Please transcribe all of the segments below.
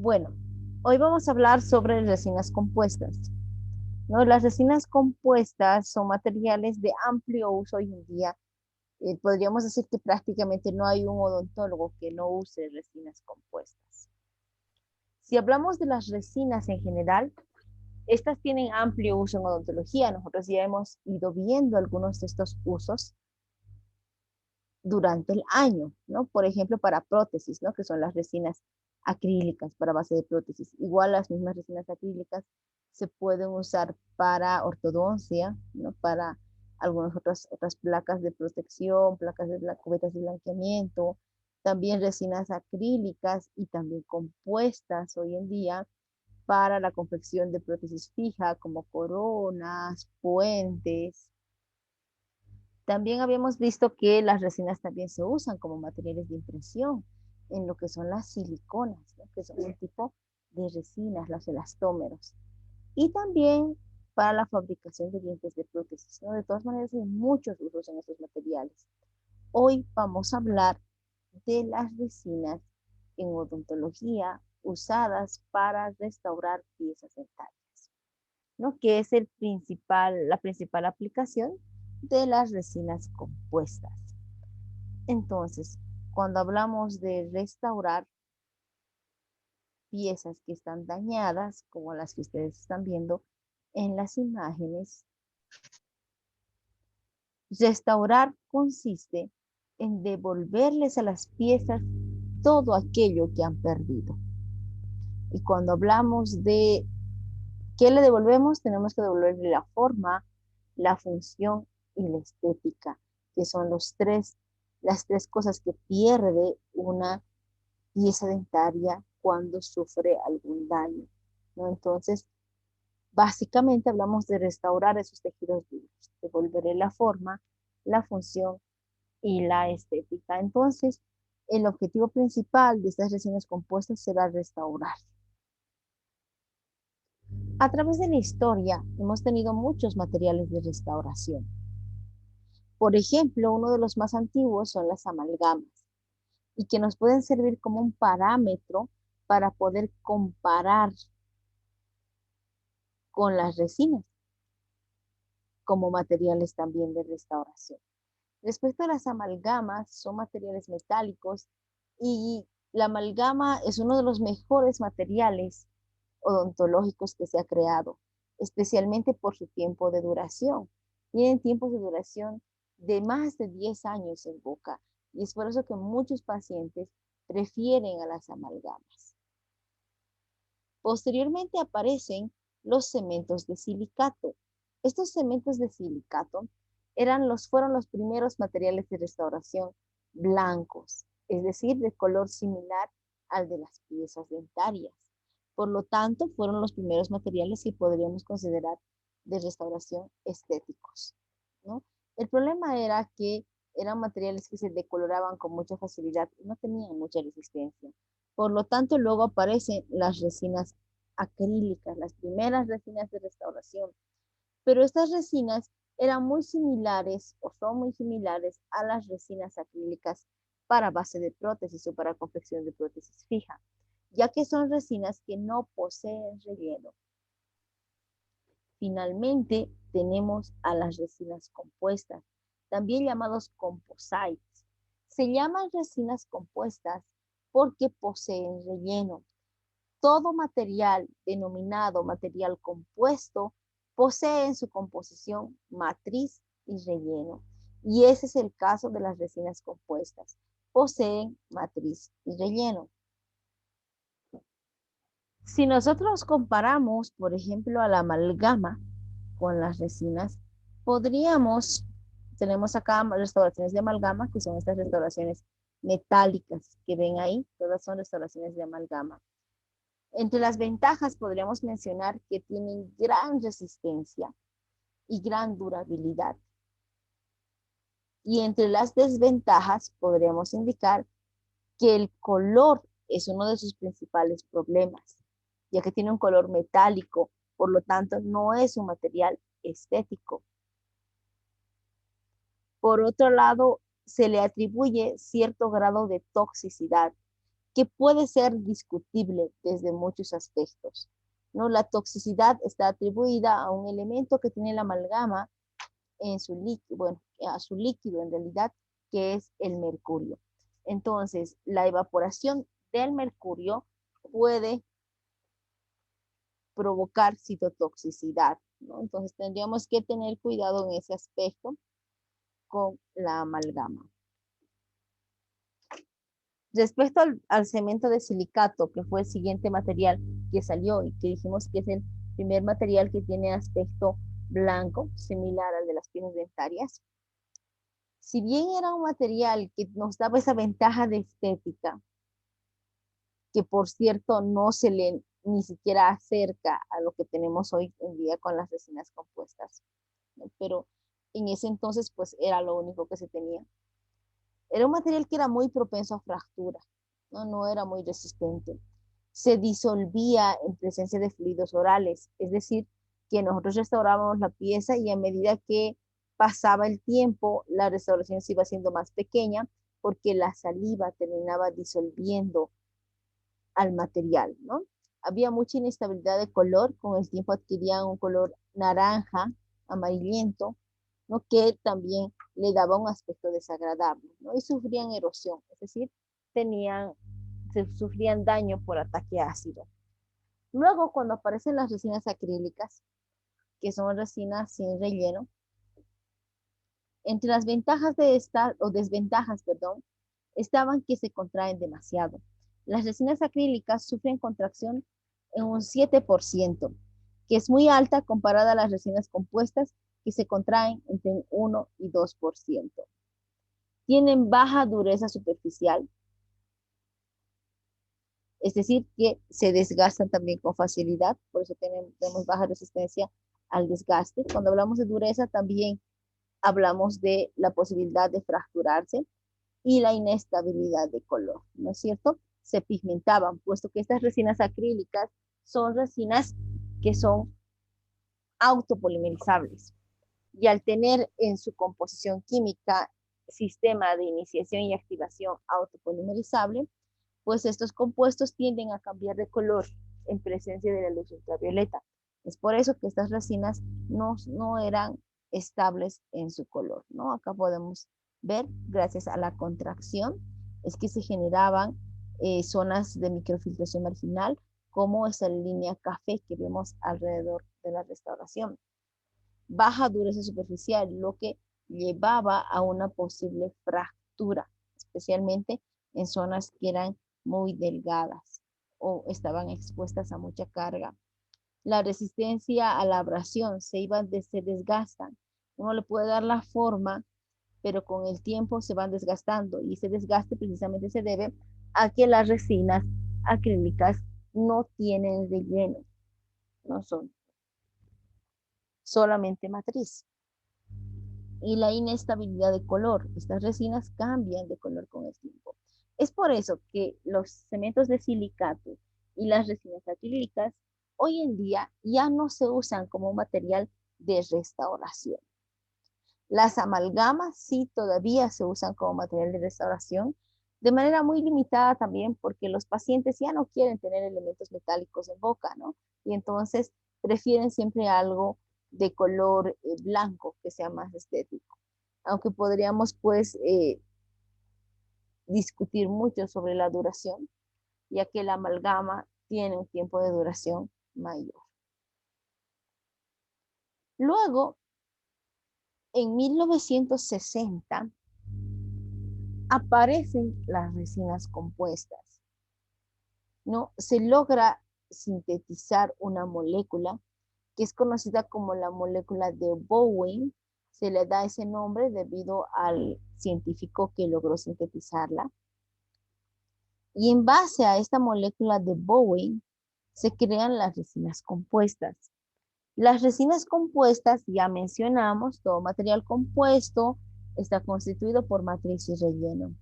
Bueno, hoy vamos a hablar sobre resinas compuestas, ¿no? Las resinas compuestas son materiales de amplio uso hoy en día. Podríamos decir que prácticamente no hay un odontólogo que no use resinas compuestas. Si hablamos de las resinas en general, estas tienen amplio uso en odontología. Nosotros ya hemos ido viendo algunos de estos usos durante el año, ¿no? Por ejemplo, para prótesis, ¿no? Que son las resinas acrílicas para base de prótesis. Igual las mismas resinas acrílicas se pueden usar para ortodoncia, ¿no? Para algunas otras placas de protección, placas de cubetas de blanqueamiento, también resinas acrílicas y también compuestas hoy en día para la confección de prótesis fija como coronas, puentes. También habíamos visto que las resinas también se usan como materiales de impresión en lo que son las siliconas, ¿no? Que son un tipo de resinas, los elastómeros. Y también para la fabricación de dientes de prótesis, ¿no? De todas maneras, hay muchos usos en estos materiales. Hoy vamos a hablar de las resinas en odontología usadas para restaurar piezas dentarias, ¿no? Que es la principal aplicación de las resinas compuestas. Entonces, cuando hablamos de restaurar piezas que están dañadas, como las que ustedes están viendo en las imágenes, restaurar consiste en devolverles a las piezas todo aquello que han perdido. Y cuando hablamos de qué le devolvemos, tenemos que devolverle la forma, la función y la estética, que son las tres cosas que pierde una pieza dentaria cuando sufre algún daño, ¿no? Entonces, básicamente hablamos de restaurar esos tejidos vivos, devolverle la forma, la función y la estética. Entonces, el objetivo principal de estas resinas compuestas será restaurar. A través de la historia hemos tenido muchos materiales de restauración. Por ejemplo, uno de los más antiguos son las amalgamas y que nos pueden servir como un parámetro para poder comparar con las resinas como materiales también de restauración. Respecto a las amalgamas, son materiales metálicos y la amalgama es uno de los mejores materiales odontológicos que se ha creado, especialmente por su tiempo de duración. Tienen tiempos de duración de más de 10 años en boca y es por eso que muchos pacientes prefieren a las amalgamas. Posteriormente aparecen los cementos de silicato. Estos cementos de silicato fueron los primeros materiales de restauración blancos, es decir, de color similar al de las piezas dentarias. Por lo tanto, fueron los primeros materiales que podríamos considerar de restauración estéticos, ¿no? El problema era que eran materiales que se decoloraban con mucha facilidad y no tenían mucha resistencia. Por lo tanto, luego aparecen las resinas acrílicas, las primeras resinas de restauración. Pero estas resinas eran muy similares o son muy similares a las resinas acrílicas para base de prótesis o para confección de prótesis fija, ya que son resinas que no poseen relleno. Finalmente, tenemos a las resinas compuestas, también llamados composites. Se llaman resinas compuestas porque poseen relleno. Todo material denominado material compuesto posee en su composición matriz y relleno. Y ese es el caso de las resinas compuestas. Poseen matriz y relleno. Si nosotros comparamos, por ejemplo, a la amalgama con las resinas, tenemos acá restauraciones de amalgama, que son estas restauraciones metálicas que ven ahí, todas son restauraciones de amalgama. Entre las ventajas podríamos mencionar que tienen gran resistencia y gran durabilidad. Y entre las desventajas podríamos indicar que el color es uno de sus principales problemas, ya que tiene un color metálico, por lo tanto no es un material estético. Por otro lado, se le atribuye cierto grado de toxicidad, que puede ser discutible desde muchos aspectos, ¿no? La toxicidad está atribuida a un elemento que tiene la amalgama en su líquido, bueno, a su líquido en realidad, que es el mercurio. Entonces, la evaporación del mercurio puede provocar citotoxicidad, ¿no? Entonces, tendríamos que tener cuidado en ese aspecto con la amalgama. Respecto al cemento de silicato, que fue el siguiente material que salió y que dijimos que es el primer material que tiene aspecto blanco, similar al de las piezas dentarias. Si bien era un material que nos daba esa ventaja de estética, que por cierto no se le ni siquiera acerca a lo que tenemos hoy en día con las resinas compuestas, ¿no? Pero en ese entonces pues era lo único que se tenía. Era un material que era muy propenso a fractura, ¿no? No era muy resistente. Se disolvía en presencia de fluidos orales, es decir, que nosotros restaurábamos la pieza y a medida que pasaba el tiempo, la restauración se iba haciendo más pequeña porque la saliva terminaba disolviendo al material, ¿no? Había mucha inestabilidad de color, con el tiempo adquirían un color naranja, amarillento, ¿no? Que también le daba un aspecto desagradable, ¿no? Y sufrían erosión, es decir, sufrían daño por ataque ácido. Luego, cuando aparecen las resinas acrílicas, que son resinas sin relleno, entre las ventajas de esta, o desventajas, perdón, estaban que se contraen demasiado. Las resinas acrílicas sufren contracción en un 7%, que es muy alta comparada a las resinas compuestas, que se contraen entre un 1 y 2%. Tienen baja dureza superficial, es decir, que se desgastan también con facilidad, por eso tenemos baja resistencia al desgaste. Cuando hablamos de dureza, también hablamos de la posibilidad de fracturarse y la inestabilidad de color, ¿no es cierto? Se pigmentaban, puesto que estas resinas acrílicas son resinas que son autopolimerizables y al tener en su composición química sistema de iniciación y activación autopolimerizable, pues estos compuestos tienden a cambiar de color en presencia de la luz ultravioleta. Es por eso que estas resinas no eran estables en su color, ¿no? Acá podemos ver, gracias a la contracción, es que se generaban zonas de microfiltración marginal, como esa línea café que vemos alrededor de la restauración. Baja dureza superficial, lo que llevaba a una posible fractura, especialmente en zonas que eran muy delgadas o estaban expuestas a mucha carga. La resistencia a la abrasión se desgastan. Uno le puede dar la forma, pero con el tiempo se van desgastando y ese desgaste precisamente se debe a que las resinas acrílicas no tienen relleno, no son solamente matriz. Y la inestabilidad de color. Estas resinas cambian de color con el tiempo. Es por eso que los cementos de silicato y las resinas acrílicas hoy en día ya no se usan como material de restauración. Las amalgamas sí todavía se usan como material de restauración, de manera muy limitada también porque los pacientes ya no quieren tener elementos metálicos en boca, ¿no? Y entonces prefieren siempre algo de color blanco que sea más estético. Aunque podríamos pues discutir mucho sobre la duración, ya que la amalgama tiene un tiempo de duración mayor. Luego, en 1960, aparecen las resinas compuestas, ¿no? Se logra sintetizar una molécula que es conocida como la molécula de Bowen. Se le da ese nombre debido al científico que logró sintetizarla. Y en base a esta molécula de Bowen se crean las resinas compuestas. Las resinas compuestas, ya mencionamos, todo material compuesto está constituido por matriz y relleno,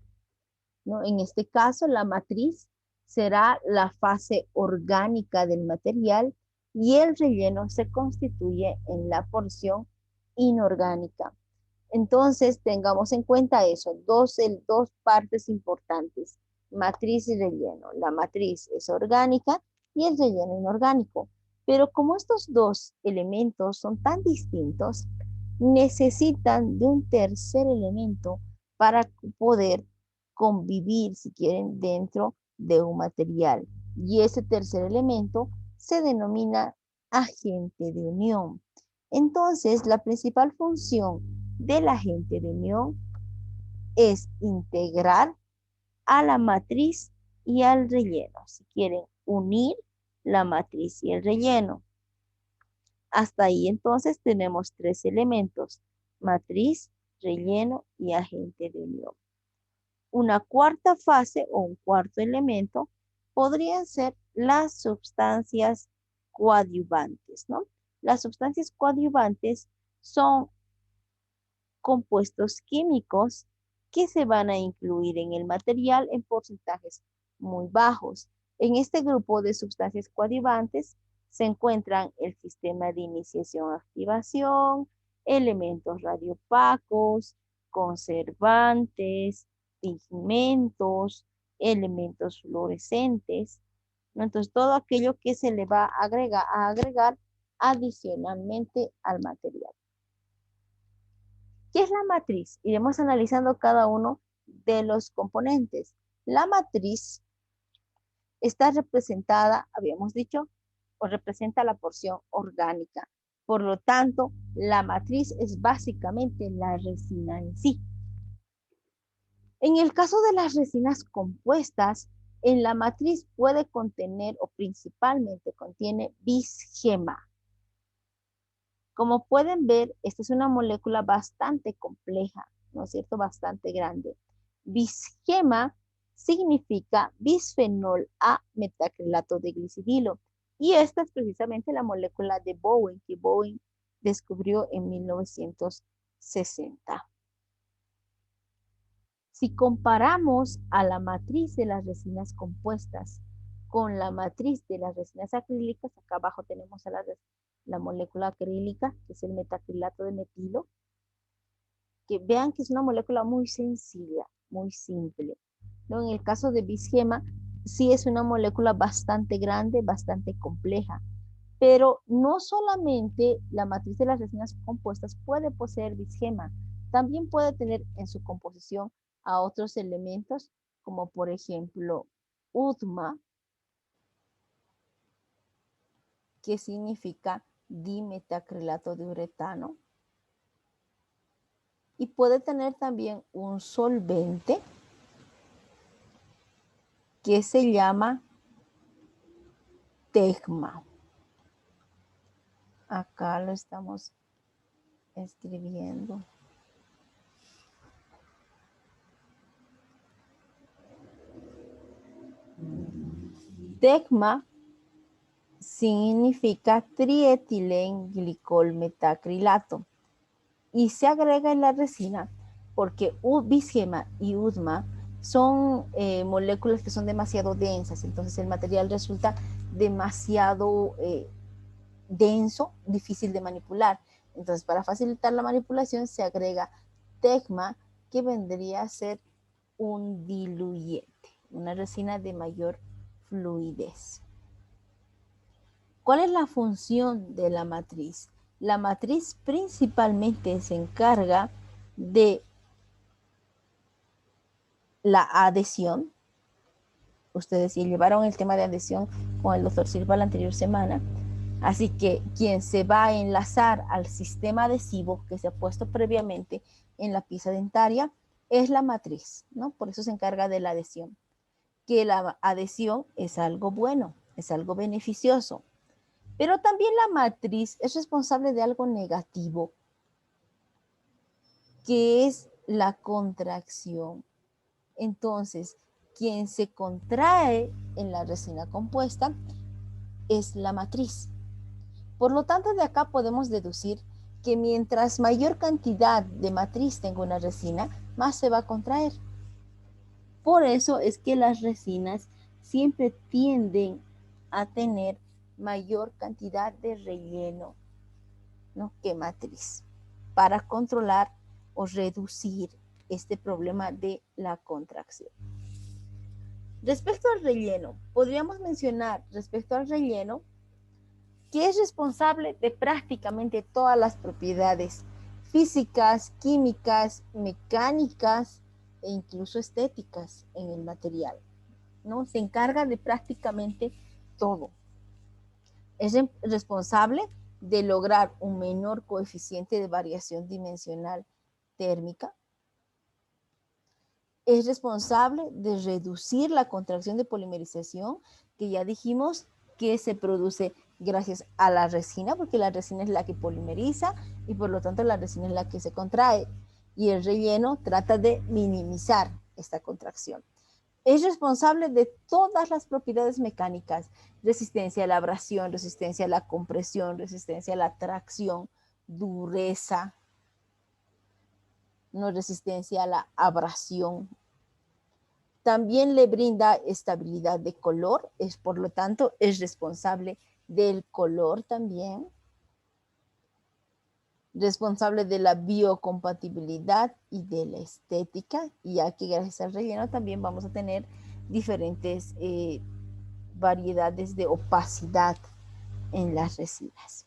¿no? En este caso, la matriz será la fase orgánica del material y el relleno se constituye en la porción inorgánica. Entonces, tengamos en cuenta eso, dos partes importantes. matriz y relleno. La matriz es orgánica y el relleno inorgánico. Pero como estos dos elementos son tan distintos, necesitan de un tercer elemento para poder convivir, si quieren, dentro de un material. Y ese tercer elemento se denomina agente de unión. Entonces, la principal función del agente de unión es integrar a la matriz y al relleno. Si quieren unir la matriz y el relleno. Hasta ahí entonces tenemos tres elementos: matriz, relleno y agente de unión. Una cuarta fase o un cuarto elemento podrían ser las sustancias coadyuvantes, ¿no? Las sustancias coadyuvantes son compuestos químicos que se van a incluir en el material en porcentajes muy bajos. En este grupo de sustancias coadyuvantes se encuentran el sistema de iniciación-activación, elementos radioopacos, conservantes, pigmentos, elementos fluorescentes, ¿no? Entonces, todo aquello que se le va a agregar adicionalmente al material. ¿Qué es la matriz? Iremos analizando cada uno de los componentes. La matriz está representada, habíamos dicho, o representa la porción orgánica. Por lo tanto, la matriz es básicamente la resina en sí. En el caso de las resinas compuestas, en la matriz puede contener o principalmente contiene bisgema. Como pueden ver, esta es una molécula bastante compleja, ¿no es cierto? Bastante grande. Bisgema significa bisfenol A metacrilato de glicidilo. Y esta es precisamente la molécula de Bowen, que Bowen descubrió en 1960. Si comparamos a la matriz de las resinas compuestas con la matriz de las resinas acrílicas, acá abajo tenemos a la molécula acrílica, que es el metacrilato de metilo, que vean que es una molécula muy sencilla, muy simple, ¿no? En el caso de bisgema, sí es una molécula bastante grande, bastante compleja, pero no solamente la matriz de las resinas compuestas puede poseer bisgema, también puede tener en su composición a otros elementos, como por ejemplo UDMA, que significa dimetacrilato de uretano, y puede tener también un solvente que se llama TEGMA. Acá lo estamos escribiendo. TEGMA significa trietilenglicol metacrilato y se agrega en la resina porque bisgema y UDMA son moléculas que son demasiado densas, entonces el material resulta demasiado denso, difícil de manipular. Entonces, para facilitar la manipulación se agrega TEGMA, que vendría a ser un diluyente, una resina de mayor fluidez. ¿Cuál es la función de la matriz? La matriz principalmente se encarga de la adhesión. Ustedes ya llevaron el tema de adhesión con el doctor Silva la anterior semana. Así que quien se va a enlazar al sistema adhesivo que se ha puesto previamente en la pieza dentaria es la matriz, ¿no? Por eso se encarga de la adhesión. Que la adhesión es algo bueno, es algo beneficioso. Pero también la matriz es responsable de algo negativo, que es la contracción. Entonces, quien se contrae en la resina compuesta es la matriz. Por lo tanto, de acá podemos deducir que mientras mayor cantidad de matriz tenga una resina, más se va a contraer. Por eso es que las resinas siempre tienden a tener mayor cantidad de relleno, ¿no?, que matriz, para controlar o reducir este problema de la contracción. Respecto al relleno, podríamos mencionar respecto al relleno que es responsable de prácticamente todas las propiedades físicas, químicas, mecánicas e incluso estéticas en el material, ¿no? Se encarga de prácticamente todo. Es responsable de lograr un menor coeficiente de variación dimensional térmica. Es responsable de reducir la contracción de polimerización, que ya dijimos que se produce gracias a la resina, porque la resina es la que polimeriza y por lo tanto la resina es la que se contrae. Y el relleno trata de minimizar esta contracción. Es responsable de todas las propiedades mecánicas: resistencia a la abrasión, resistencia a la compresión, resistencia a la tracción, dureza, no resistencia a la abrasión. También le brinda estabilidad de color, por lo tanto es responsable del color también. Responsable de la biocompatibilidad y de la estética, ya que gracias al relleno también vamos a tener diferentes variedades de opacidad en las resinas.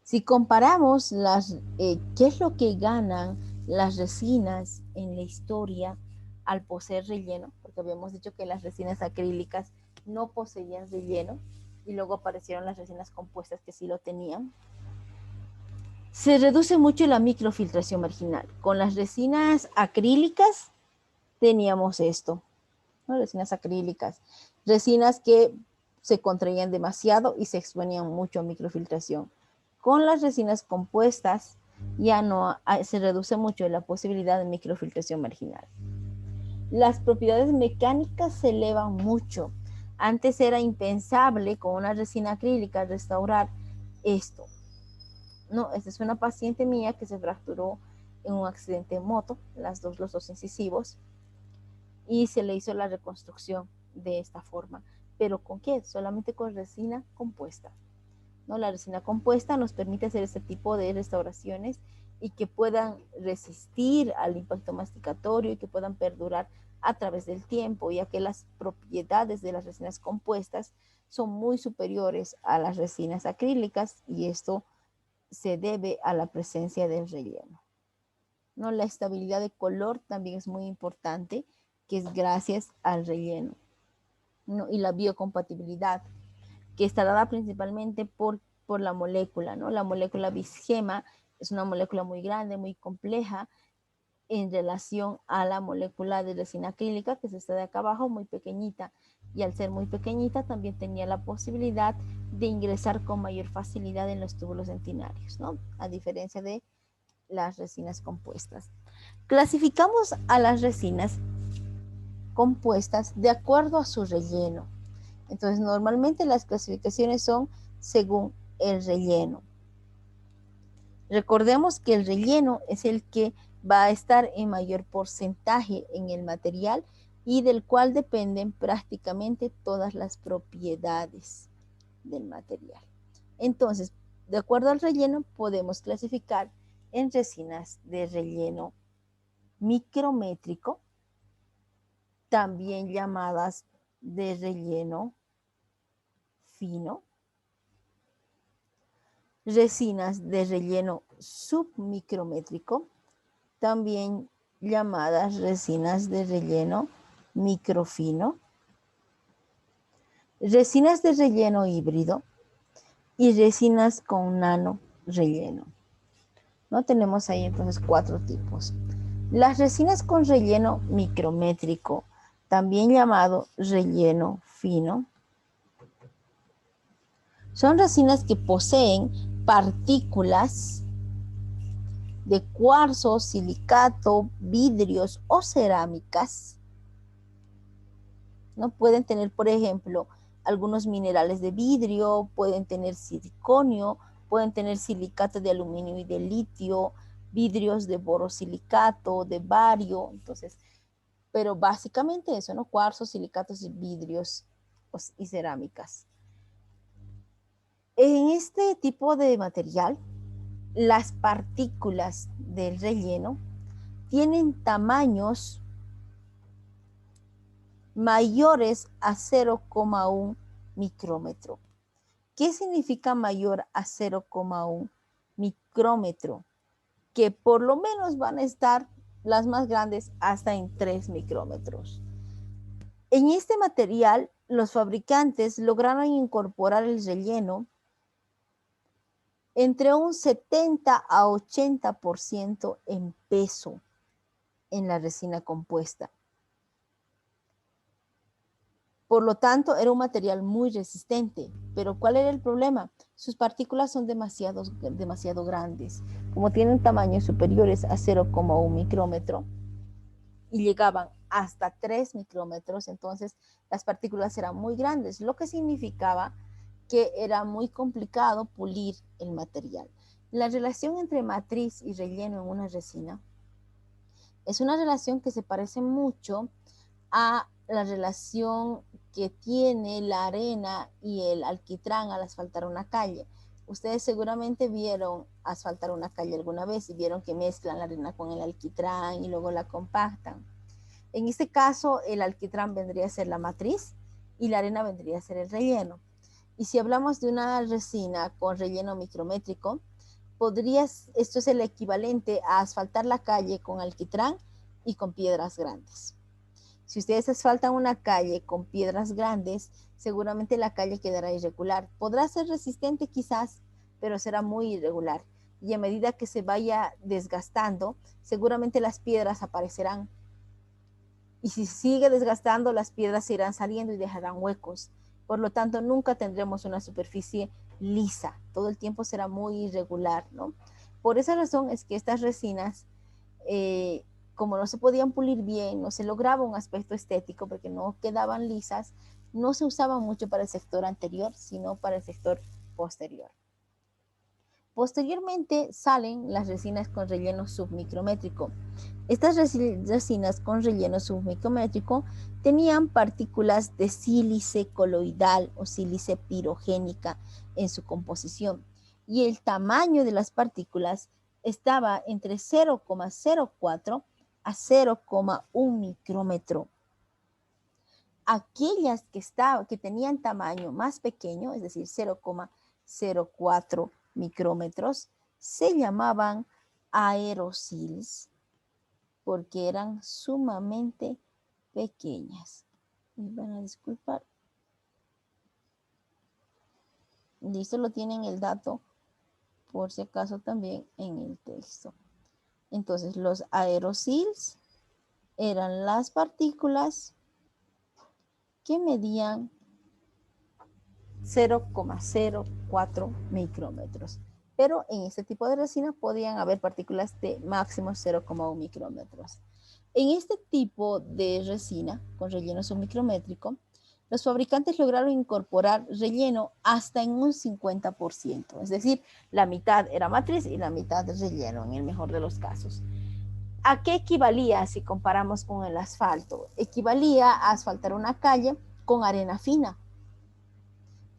Si comparamos qué es lo que ganan las resinas en la historia al poseer relleno, porque habíamos dicho que las resinas acrílicas no poseían relleno y luego aparecieron las resinas compuestas que sí lo tenían. Se reduce mucho la microfiltración marginal. Con las resinas acrílicas teníamos esto, ¿no? Resinas acrílicas, resinas que se contraían demasiado y se exponían mucho a microfiltración. Con las resinas compuestas ya no se reduce mucho la posibilidad de microfiltración marginal. Las propiedades mecánicas se elevan mucho. Antes era impensable con una resina acrílica restaurar esto. No, esta es una paciente mía que se fracturó en un accidente de moto, los dos incisivos, y se le hizo la reconstrucción de esta forma. ¿Pero con qué? Solamente con resina compuesta, ¿no? La resina compuesta nos permite hacer este tipo de restauraciones y que puedan resistir al impacto masticatorio y que puedan perdurar a través del tiempo, ya que las propiedades de las resinas compuestas son muy superiores a las resinas acrílicas, y esto se debe a la presencia del relleno, ¿no? La estabilidad de color también es muy importante, que es gracias al relleno, ¿no? Y la biocompatibilidad, que está dada principalmente por la molécula, ¿no? La molécula bisgema es una molécula muy grande, muy compleja, en relación a la molécula de resina acrílica, que se está de acá abajo, muy pequeñita, y al ser muy pequeñita también tenía la posibilidad de ingresar con mayor facilidad en los túbulos dentinarios, ¿no? A diferencia de las resinas compuestas. Clasificamos a las resinas compuestas de acuerdo a su relleno. Entonces, normalmente las clasificaciones son según el relleno. Recordemos que el relleno es el que va a estar en mayor porcentaje en el material y del cual dependen prácticamente todas las propiedades del material. Entonces, de acuerdo al relleno, podemos clasificar en resinas de relleno micrométrico, también llamadas de relleno fino, resinas de relleno submicrométrico, también llamadas resinas de relleno microfino, resinas de relleno híbrido y resinas con nano relleno. ¿No? Tenemos ahí entonces 4 tipos. Las resinas con relleno micrométrico, también llamado relleno fino, son resinas que poseen partículas de cuarzo, silicato, vidrios o cerámicas. ¿No? Pueden tener, por ejemplo, algunos minerales de vidrio, pueden tener siliconio, pueden tener silicato de aluminio y de litio, vidrios de borosilicato, de bario, entonces, pero básicamente eso, ¿no? Cuarzos, silicatos y vidrios y cerámicas. En este tipo de material, las partículas del relleno tienen tamaños mayores a 0,1 micrómetro. ¿Qué significa mayor a 0,1 micrómetro? Que por lo menos van a estar las más grandes hasta en 3 micrómetros. En este material, los fabricantes lograron incorporar el relleno entre un 70 a 80% en peso en la resina compuesta. Por lo tanto, era un material muy resistente. Pero ¿cuál era el problema? Sus partículas son demasiado grandes. Como tienen tamaños superiores a 0,1 micrómetro y llegaban hasta 3 micrómetros, entonces las partículas eran muy grandes, lo que significaba que era muy complicado pulir el material. La relación entre matriz y relleno en una resina es una relación que se parece mucho a la relación que tiene la arena y el alquitrán al asfaltar una calle. Ustedes seguramente vieron asfaltar una calle alguna vez y vieron que mezclan la arena con el alquitrán y luego la compactan. En este caso, el alquitrán vendría a ser la matriz y la arena vendría a ser el relleno. Y si hablamos de una resina con relleno micrométrico, esto es el equivalente a asfaltar la calle con alquitrán y con piedras grandes. Si ustedes asfaltan una calle con piedras grandes, seguramente la calle quedará irregular. Podrá ser resistente quizás, pero será muy irregular. Y a medida que se vaya desgastando, seguramente las piedras aparecerán. Y si sigue desgastando, las piedras se irán saliendo y dejarán huecos. Por lo tanto, nunca tendremos una superficie lisa. Todo el tiempo será muy irregular, ¿no? Por esa razón es que estas resinas, como no se podían pulir bien, no se lograba un aspecto estético porque no quedaban lisas, no se usaban mucho para el sector anterior, sino para el sector posterior. Posteriormente salen las resinas con relleno submicrométrico. Estas resinas con relleno submicrométrico tenían partículas de sílice coloidal o sílice pirogénica en su composición y el tamaño de las partículas estaba entre 0,04 a 0,1 micrómetro. Aquellas que tenían tamaño más pequeño, es decir, 0,04 micrómetros, se llamaban aerosils porque eran sumamente pequeñas. Me van a disculpar. Listo, lo tienen el dato por si acaso también en el texto. Entonces, los aerosils eran las partículas que medían 0,04 micrómetros. Pero en este tipo de resina podían haber partículas de máximo 0,1 micrómetros. En este tipo de resina con relleno submicrométrico, los fabricantes lograron incorporar relleno hasta en un 50%, es decir, la mitad era matriz y la mitad de relleno en el mejor de los casos. ¿A qué equivalía si comparamos con el asfalto? Equivalía a asfaltar una calle con arena fina.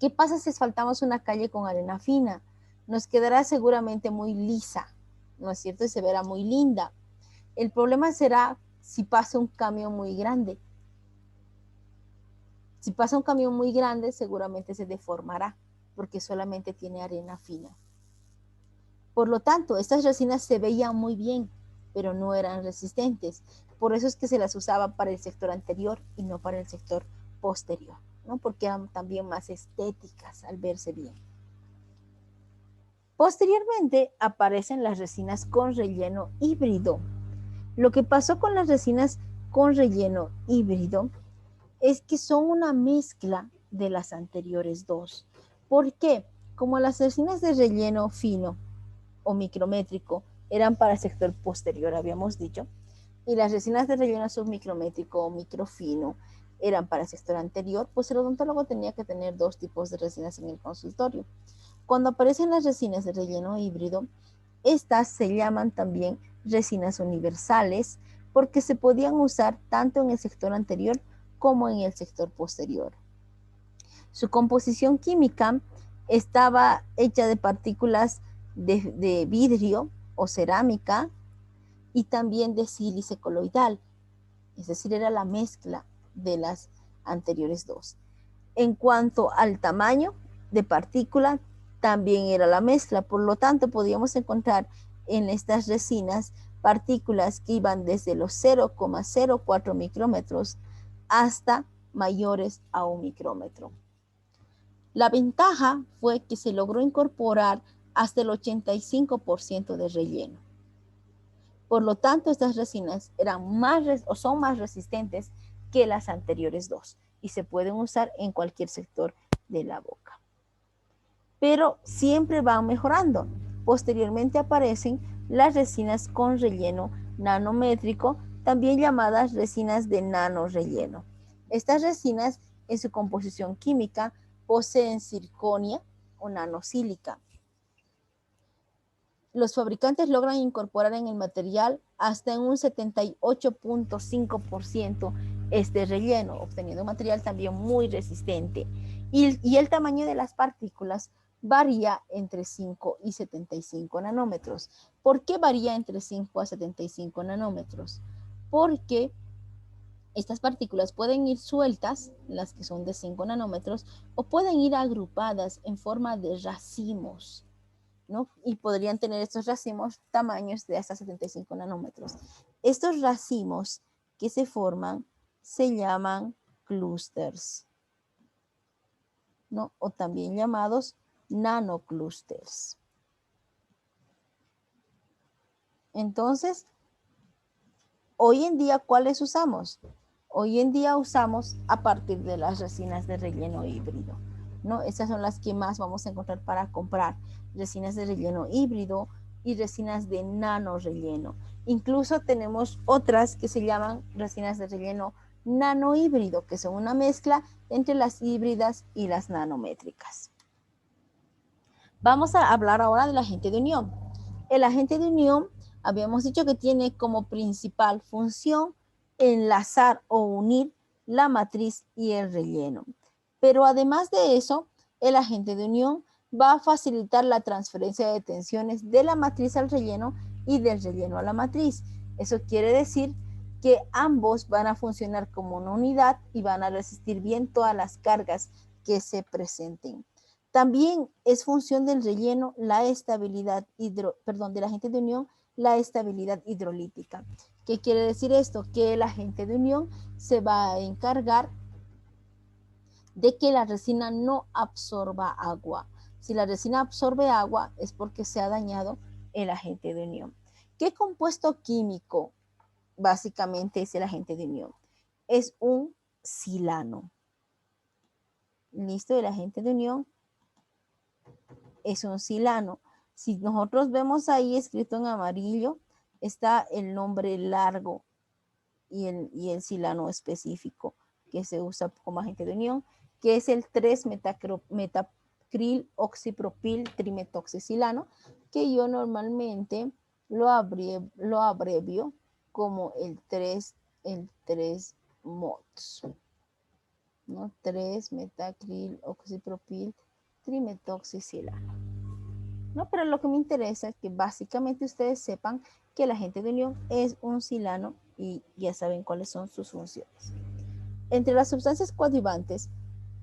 ¿Qué pasa si asfaltamos una calle con arena fina? Nos quedará seguramente muy lisa, ¿no es cierto? Y se verá muy linda. El problema será si pasa un camión muy grande. Si pasa un camión muy grande, seguramente se deformará, porque solamente tiene arena fina. Por lo tanto, estas resinas se veían muy bien, pero no eran resistentes. Por eso es que se las usaba para el sector anterior y no para el sector posterior, ¿no? Porque eran también más estéticas al verse bien. Posteriormente aparecen las resinas con relleno híbrido. Lo que pasó con las resinas con relleno híbrido es que son una mezcla de las anteriores dos. ¿Por qué? Como las resinas de relleno fino o micrométrico eran para el sector posterior, habíamos dicho, y las resinas de relleno submicrométrico o microfino eran para el sector anterior, pues el odontólogo tenía que tener dos tipos de resinas en el consultorio. Cuando aparecen las resinas de relleno híbrido, estas se llaman también resinas universales porque se podían usar tanto en el sector anterior como en el sector posterior. Su composición química estaba hecha de partículas de vidrio o cerámica y también de sílice coloidal, es decir, era la mezcla de las anteriores dos. En cuanto al tamaño de partícula, también era la mezcla. Por lo tanto, podíamos encontrar en estas resinas partículas que iban desde los 0,04 micrómetros hasta mayores a 1 micrómetro. La ventaja fue que se logró incorporar hasta el 85% de relleno. Por lo tanto, estas resinas son más resistentes que las anteriores dos y se pueden usar en cualquier sector de la boca. Pero siempre van mejorando. Posteriormente aparecen las resinas con relleno nanométrico, también llamadas resinas de nanorelleno. Estas resinas, en su composición química, poseen circonia o nanosílica. Los fabricantes logran incorporar en el material hasta en un 78.5% este relleno, obteniendo un material también muy resistente. Y el tamaño de las partículas varía entre 5 y 75 nanómetros. ¿Por qué varía entre 5 a 75 nanómetros? Porque estas partículas pueden ir sueltas, las que son de 5 nanómetros, o pueden ir agrupadas en forma de racimos, ¿no? Y podrían tener estos racimos tamaños de hasta 75 nanómetros. Estos racimos que se forman se llaman clústeres, ¿no? O también llamados nanoclústeres. Entonces, hoy en día, ¿cuáles usamos? Hoy en día usamos a partir de las resinas de relleno híbrido, ¿no? Estas son las que más vamos a encontrar para comprar, resinas de relleno híbrido y resinas de nano relleno. Incluso tenemos otras que se llaman resinas de relleno nano híbrido, que son una mezcla entre las híbridas y las nanométricas. Vamos a hablar ahora del agente de unión. El agente de unión, habíamos dicho que tiene como principal función enlazar o unir la matriz y el relleno. Pero además de eso, el agente de unión va a facilitar la transferencia de tensiones de la matriz al relleno y del relleno a la matriz. Eso quiere decir que ambos van a funcionar como una unidad y van a resistir bien todas las cargas que se presenten. También es función del relleno la estabilidad del agente de unión, la estabilidad hidrolítica. ¿Qué quiere decir esto? Que el agente de unión se va a encargar de que la resina no absorba agua. Si la resina absorbe agua es porque se ha dañado el agente de unión. ¿Qué compuesto químico básicamente es el agente de unión? Es un silano. ¿Listo? El agente de unión es un silano. Si nosotros vemos ahí escrito en amarillo, está el nombre largo y el silano específico que se usa como agente de unión, que es el 3-metacril-oxipropil trimetoxicilano, que yo normalmente lo abrevio como el 3-MOTS, ¿no? 3-metacril-oxipropil trimetoxicilano. ¿No? Pero lo que me interesa es que básicamente ustedes sepan que el agente de unión es un silano y ya saben cuáles son sus funciones. Entre las sustancias coadyuvantes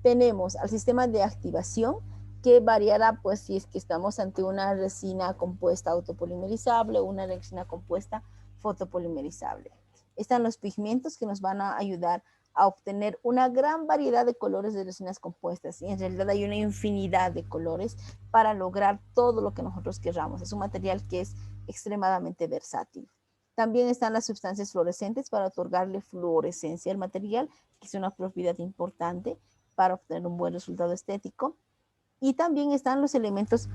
tenemos al sistema de activación, que variará pues si es que estamos ante una resina compuesta autopolimerizable o una resina compuesta fotopolimerizable. Están los pigmentos que nos van a ayudar a obtener una gran variedad de colores de resinas compuestas, y en realidad hay una infinidad de colores para lograr todo lo que nosotros queramos. Es un material que es extremadamente versátil. También están las sustancias fluorescentes para otorgarle fluorescencia al material, que es una propiedad importante para obtener un buen resultado estético. Y también están los elementos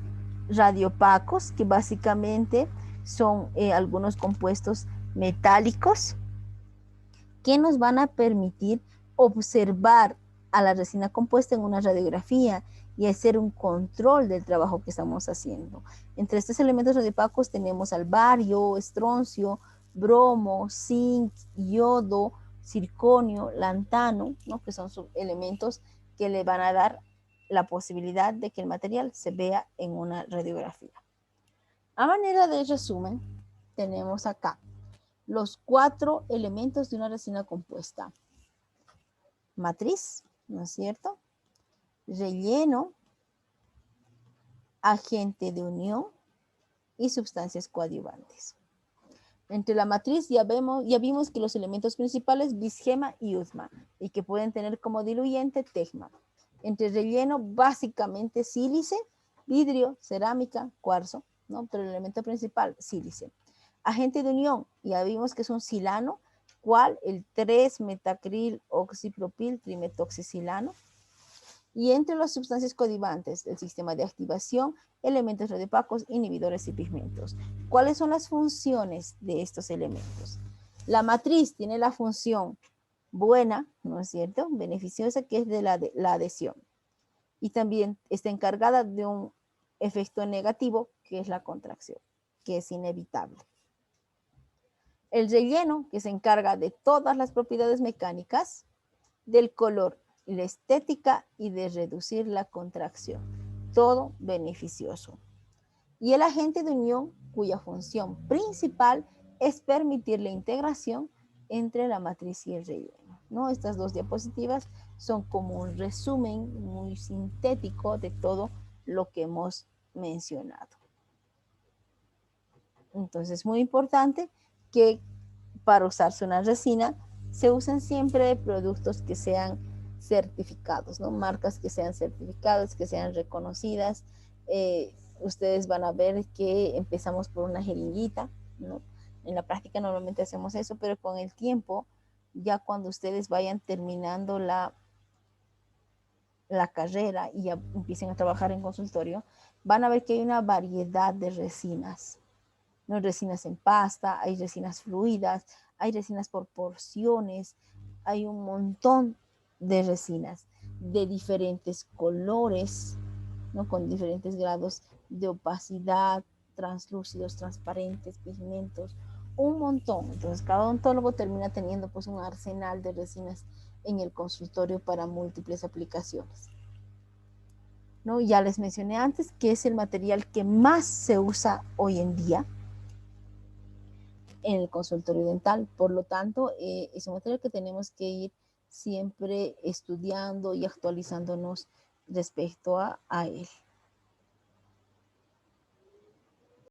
radiopacos, que básicamente son algunos compuestos metálicos que nos van a permitir observar a la resina compuesta en una radiografía y hacer un control del trabajo que estamos haciendo. Entre estos elementos radiopacos tenemos al bario, estroncio, bromo, zinc, yodo, circonio, lantano, ¿no? Que son elementos que le van a dar la posibilidad de que el material se vea en una radiografía. A manera de resumen, tenemos acá los 4 elementos de una resina compuesta. matriz, ¿no es cierto? Relleno, agente de unión y sustancias coadyuvantes. Entre la matriz ya vimos que los elementos principales bisgema y usma y que pueden tener como diluyente tegma. Entre relleno básicamente sílice, vidrio, cerámica, cuarzo, ¿no? Pero el elemento principal sílice. Agente de unión, ya vimos que es un silano, ¿cuál? El 3-metacril oxipropil trimetoxicilano. Y entre las sustancias coadyuvantes del sistema de activación, elementos radiopacos, inhibidores y pigmentos. ¿Cuáles son las funciones de estos elementos? La matriz tiene la función buena, ¿no es cierto? Beneficiosa, que es de la adhesión. Y también está encargada de un efecto negativo, que es la contracción, que es inevitable. El relleno, que se encarga de todas las propiedades mecánicas, del color, la estética y de reducir la contracción. Todo beneficioso. Y el agente de unión, cuya función principal es permitir la integración entre la matriz y el relleno, ¿no? Estas dos diapositivas son como un resumen muy sintético de todo lo que hemos mencionado. Entonces, es muy importante que para usarse una resina se usen siempre productos que sean certificados, ¿no? Marcas que sean certificadas, que sean reconocidas. Ustedes van a ver que empezamos por una jeringuita, ¿no? En la práctica normalmente hacemos eso, pero con el tiempo, ya cuando ustedes vayan terminando la carrera y ya empiecen a trabajar en consultorio, van a ver que hay una variedad de resinas. No hay resinas en pasta, hay resinas fluidas, hay resinas por porciones, hay un montón de resinas de diferentes colores, ¿no? Con diferentes grados de opacidad, translúcidos, transparentes, pigmentos, un montón. Entonces cada odontólogo termina teniendo pues un arsenal de resinas en el consultorio para múltiples aplicaciones, ¿no? Ya les mencioné antes que es el material que más se usa hoy en día en el consultorio dental. Por lo tanto, es un material que tenemos que ir siempre estudiando y actualizándonos respecto a él.